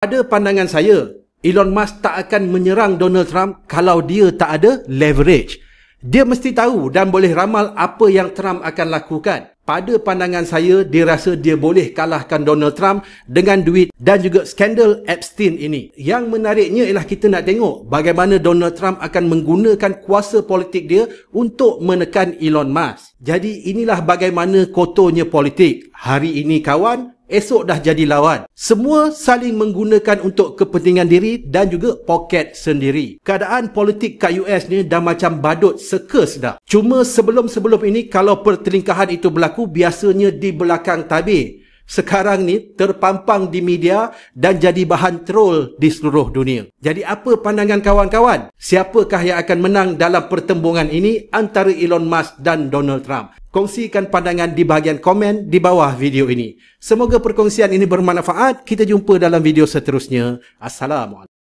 Pada pandangan saya, Elon Musk tak akan menyerang Donald Trump kalau dia tak ada leverage. Dia mesti tahu dan boleh ramal apa yang Trump akan lakukan. Pada pandangan saya, dia rasa dia boleh kalahkan Donald Trump dengan duit dan juga skandal Epstein ini. Yang menariknya ialah kita nak tengok bagaimana Donald Trump akan menggunakan kuasa politik dia untuk menekan Elon Musk. Jadi inilah bagaimana kotornya politik. Hari ini kawan, esok dah jadi lawan. Semua saling menggunakan untuk kepentingan diri dan juga poket sendiri. Keadaan politik kat US ni dah macam badut sekes dah. Cuma sebelum-sebelum ini kalau pertelingkahan itu berlaku, biasanya di belakang tabir. Sekarang ni terpampang di media dan jadi bahan troll di seluruh dunia. Jadi apa pandangan kawan-kawan? Siapakah yang akan menang dalam pertembungan ini antara Elon Musk dan Donald Trump? Kongsikan pandangan di bahagian komen di bawah video ini. Semoga perkongsian ini bermanfaat. Kita jumpa dalam video seterusnya. Assalamualaikum.